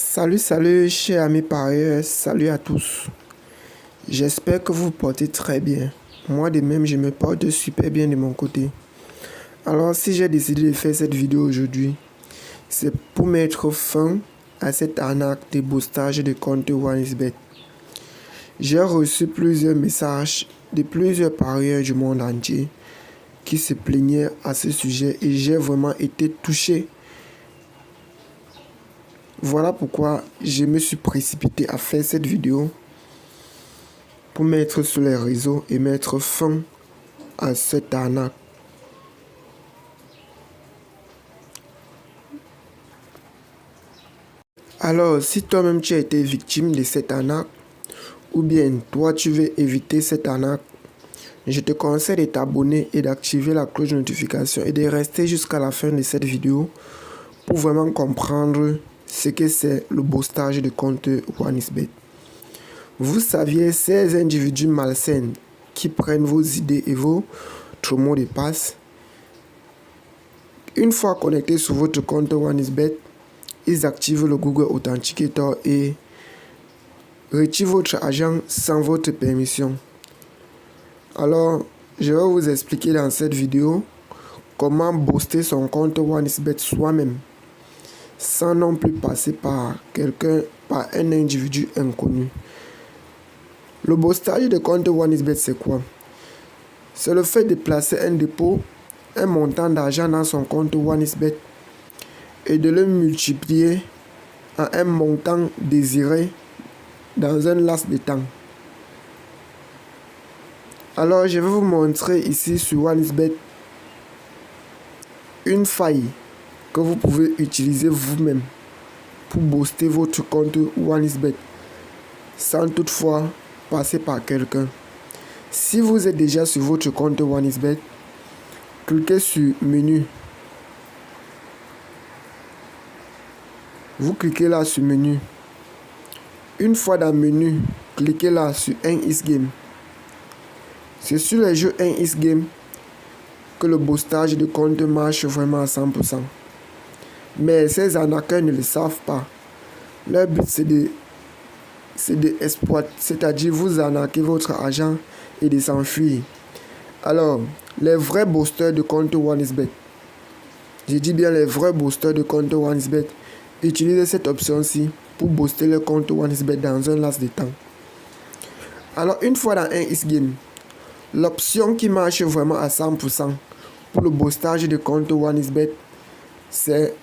Salut, chers amis parieurs, salut à tous. J'espère que vous vous portez très bien. Moi de même, je me porte super bien de mon côté. Alors, si j'ai décidé de faire cette vidéo aujourd'hui, c'est pour mettre fin à cette arnaque de boostage de compte OneXBet. J'ai reçu plusieurs messages de plusieurs parieurs du monde entier qui se plaignaient à ce sujet et j'ai vraiment été touché. Voilà pourquoi je me suis précipité à faire cette vidéo pour mettre sur les réseaux et mettre fin à cette arnaque. Alors, si toi-même tu as été victime de cette arnaque, ou bien toi tu veux éviter cette arnaque, je te conseille de t'abonner et d'activer la cloche de notification et de rester jusqu'à la fin de cette vidéo pour vraiment comprendre ce que c'est le boostage de compte OneXBet. Vous saviez, ces individus malsains qui prennent vos idées et votre mot de passe, une fois connectés sur votre compte OneXBet, ils activent le Google Authenticator et retirent votre argent sans votre permission. Alors, je vais vous expliquer dans cette vidéo comment booster son compte OneXBet soi-même, sans non plus passer par un individu inconnu. Le boostage de compte OneXBet, c'est quoi? C'est le fait de placer un dépôt, un montant d'argent dans son compte OneXBet et de le multiplier à un montant désiré dans un laps de temps. Alors, je vais vous montrer ici sur OneXBet une faille que vous pouvez utiliser vous-même pour booster votre compte OneXBet sans toutefois passer par quelqu'un. Si vous êtes déjà sur votre compte OneXBet, cliquez sur menu. Vous cliquez là sur menu. Une fois dans le menu, cliquez là sur 1x Game. C'est sur les jeux 1x Game que le boostage de compte marche vraiment à 100%. Mais ces arnaqueurs ne le savent pas. Leur but c'est de exploiter, c'est-à-dire vous arnaquer votre argent et de s'enfuir. Alors, les vrais boosters de compte OneXBet, je dis bien les vrais boosters de compte OneXBet, utilisez cette option-ci pour booster le compte OneXBet dans un laps de temps. Alors, une fois dans 1x Game, l'option qui marche vraiment à 100% pour le boostage de compte OneXBet, c'est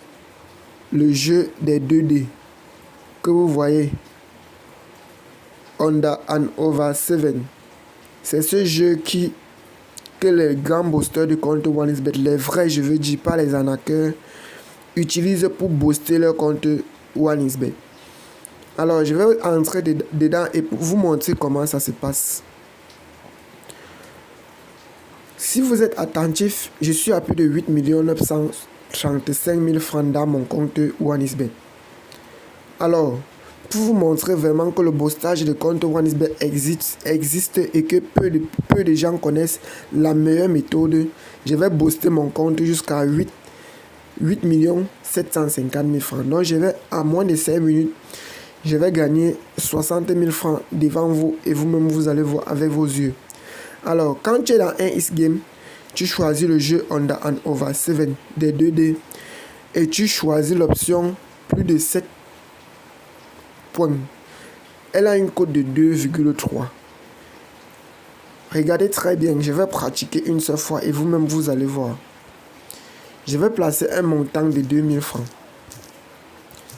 le jeu des 2D que vous voyez, Under and Over 7. C'est ce jeu que les grands boosters de compte OneXBet, les vrais, je veux dire, pas les arnaqueurs, utilisent pour booster leur compte OneXBet. Alors, je vais entrer dedans et vous montrer comment ça se passe. Si vous êtes attentif, je suis à plus de 8 935 000 francs dans mon compte OneXBet. Alors, pour vous montrer vraiment que le boostage de compte OneXBet existe et que peu de gens connaissent la meilleure méthode, je vais booster mon compte jusqu'à 8 750 000 francs. Donc, je vais, à moins de 5 minutes, je vais gagner 60 000 francs devant vous et vous-même, vous allez voir avec vos yeux. Alors, quand tu es dans un X Game, tu choisis le jeu Under and Over 7 des 2D et tu choisis l'option plus de 7 points. Elle a une cote de 2,3. Regardez très bien, je vais pratiquer une seule fois et vous-même vous allez voir. Je vais placer un montant de 2000 francs.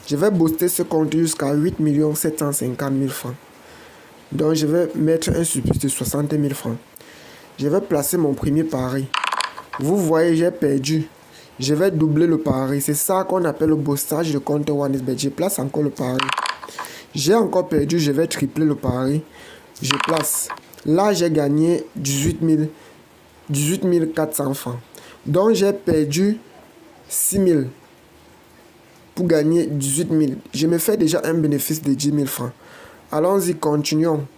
Je vais booster ce compte jusqu'à 8 750 000 francs. Donc je vais mettre un surplus de 60 000 francs. Je vais placer mon premier pari. Vous voyez, j'ai perdu. Je vais doubler le pari. C'est ça qu'on appelle le boostage de compte OneXBet. Je place encore le pari. J'ai encore perdu. Je vais tripler le pari. Je place. Là, j'ai gagné 18 400 francs. Donc, j'ai perdu 6 000 pour gagner 18 000. Je me fais déjà un bénéfice de 10 000 francs. Allons-y, continuons.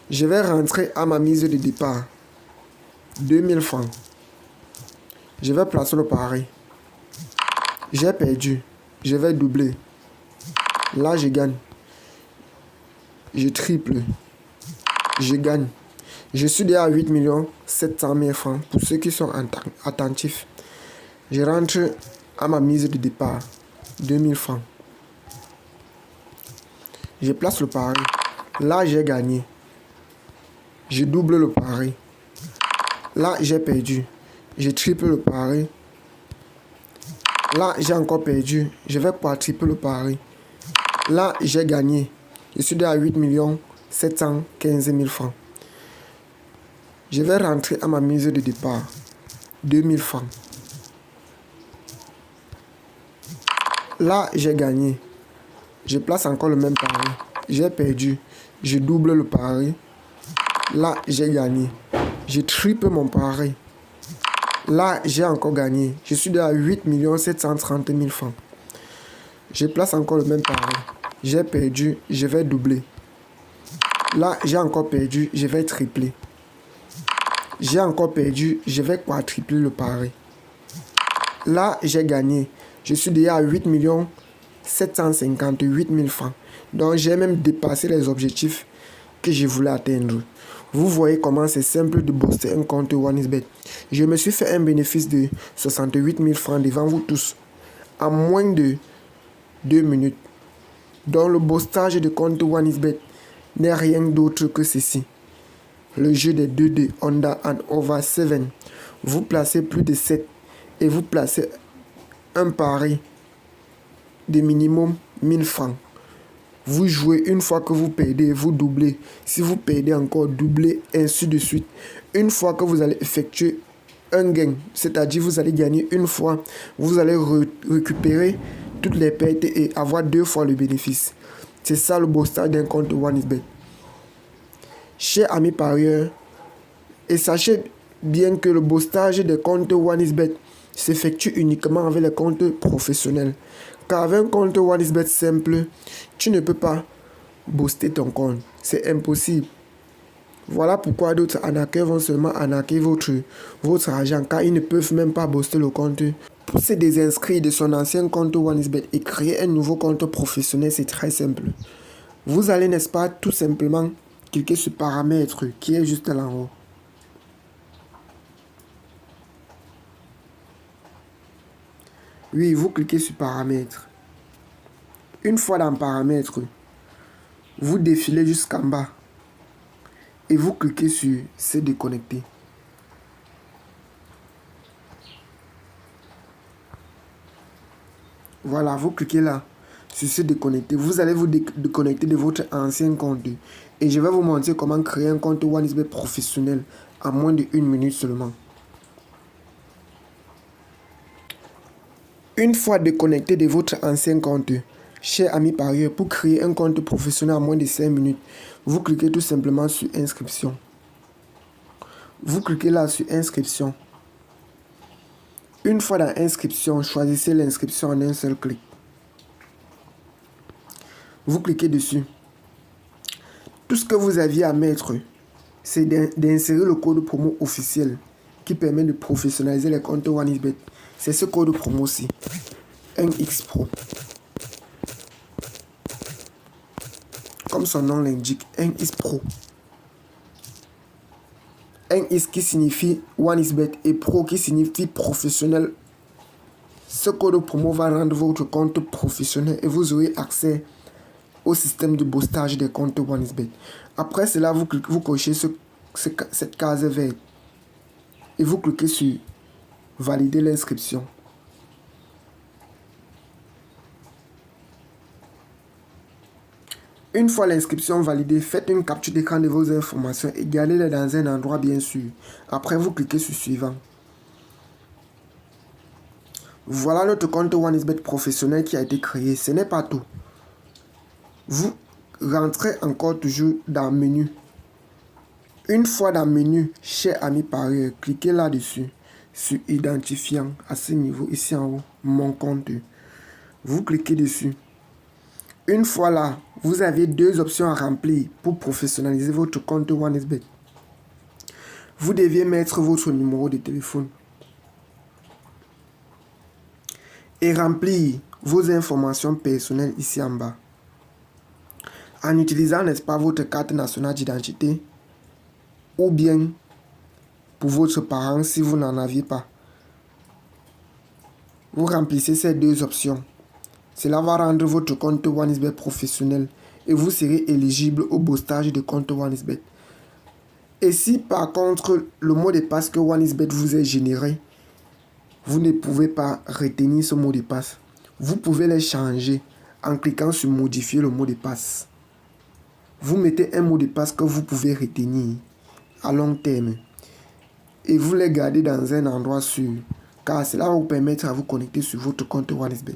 Je vais rentrer à ma mise de départ. 2000 francs. Je vais placer le pari. J'ai perdu. Je vais doubler. Là, je gagne. Je triple. Je gagne. Je suis déjà à 8 700 000 francs. Pour ceux qui sont attentifs, je rentre à ma mise de départ. 2000 francs. Je place le pari. Là, j'ai gagné. Je double le pari. Là, j'ai perdu. Je triple le pari. Là, j'ai encore perdu. Je vais quadrupler le pari. Là, j'ai gagné. Je suis déjà à 8 715 000 francs. Je vais rentrer à ma mise de départ. 2000 francs. Là, j'ai gagné. Je place encore le même pari. J'ai perdu. Je double le pari. Là, j'ai gagné. Je triple mon pari. Là, j'ai encore gagné. Je suis déjà à 8 730 000 francs. Je place encore le même pari. J'ai perdu. Je vais doubler. Là, j'ai encore perdu. Je vais tripler. J'ai encore perdu. Je vais quadrupler le pari. Là, j'ai gagné. Je suis déjà à 8 758 000 francs. Donc, j'ai même dépassé les objectifs que je voulais atteindre. Vous voyez comment c'est simple de booster un compte OneXBet. Je me suis fait un bénéfice de 68 000 francs devant vous tous en moins de 2 minutes. Donc, le boostage de compte OneXBet n'est rien d'autre que ceci. Le jeu des 2D Honda and Over 7. Vous placez plus de 7 et vous placez un pari de minimum 1000 francs. Vous jouez, une fois que vous perdez, vous doublez. Si vous perdez encore, doublez, ainsi de suite. Une fois que vous allez effectuer un gain, c'est-à-dire vous allez gagner une fois, vous allez récupérer toutes les pertes et avoir 2 fois le bénéfice. C'est ça le boostage d'un compte OneXBet. Chers amis parieurs, et sachez bien que le boostage des comptes OneXBet s'effectue uniquement avec les comptes professionnels. Car avec un compte OneXBet simple, tu ne peux pas booster ton compte. C'est impossible. Voilà pourquoi d'autres arnaqueurs vont seulement arnaquer votre argent, car ils ne peuvent même pas booster le compte. Pour se désinscrire de son ancien compte OneXBet et créer un nouveau compte professionnel, c'est très simple. Vous allez, n'est-ce pas, tout simplement cliquer sur paramètres qui est juste là en haut. Oui, vous cliquez sur paramètres. Une fois dans paramètres, vous défilez jusqu'en bas et vous cliquez sur se déconnecter. Voilà, vous cliquez là sur se déconnecter. Vous allez vous déconnecter de votre ancien compte et je vais vous montrer comment créer un compte OneXBet professionnel en moins de 1 minute seulement. Une fois déconnecté de votre ancien compte, chers amis parieurs, pour créer un compte professionnel en moins de 5 minutes, vous cliquez tout simplement sur inscription. Vous cliquez là sur inscription. Une fois dans inscription, choisissez l'inscription en un seul clic. Vous cliquez dessus. Tout ce que vous aviez à mettre, c'est d'insérer le code promo officiel qui permet de professionnaliser les comptes OneXBet. C'est ce code promo-ci. 1X Pro. Comme son nom l'indique, 1X Pro. 1X qui signifie OneXBet et Pro qui signifie professionnel. Ce code promo va rendre votre compte professionnel et vous aurez accès au système de boostage des comptes OneXBet. Après cela, vous cochez cette case verte et vous cliquez sur valider l'inscription. Une fois l'inscription validée, faites une capture d'écran de vos informations et gardez-les dans un endroit bien sûr. Après, vous cliquez sur suivant. Voilà notre compte OneXBet professionnel qui a été créé. Ce n'est pas tout. Vous rentrez encore toujours dans le menu. Une fois dans le menu, chers amis parieurs, cliquez là-dessus sur identifiant à ce niveau, ici en haut, mon compte. Vous cliquez dessus. Une fois là, vous avez 2 options à remplir pour professionnaliser votre compte OneXBet. Vous deviez mettre votre numéro de téléphone et remplir vos informations personnelles ici en bas. en utilisant, n'est-ce pas, votre carte nationale d'identité ou bien pour votre parent si vous n'en aviez pas. Vous remplissez ces deux options. Cela va rendre votre compte OneXBet professionnel et vous serez éligible au boostage de compte OneXBet. Et si par contre le mot de passe que OneXBet vous est généré, vous ne pouvez pas retenir ce mot de passe, vous pouvez les changer en cliquant sur modifier le mot de passe. Vous mettez un mot de passe que vous pouvez retenir à long terme et vous les gardez dans un endroit sûr, car cela va vous permettre à vous connecter sur votre compte OneXBet.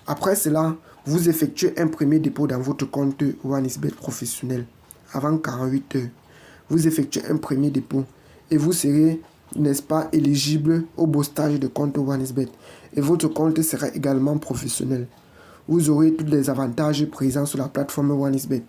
Après cela, vous effectuez un premier dépôt dans votre compte OneXBet professionnel avant 48 heures. Vous effectuez un premier dépôt et vous serez, n'est-ce pas, éligible au boostage de compte OneXBet. Et votre compte sera également professionnel. Vous aurez tous les avantages présents sur la plateforme OneXBet.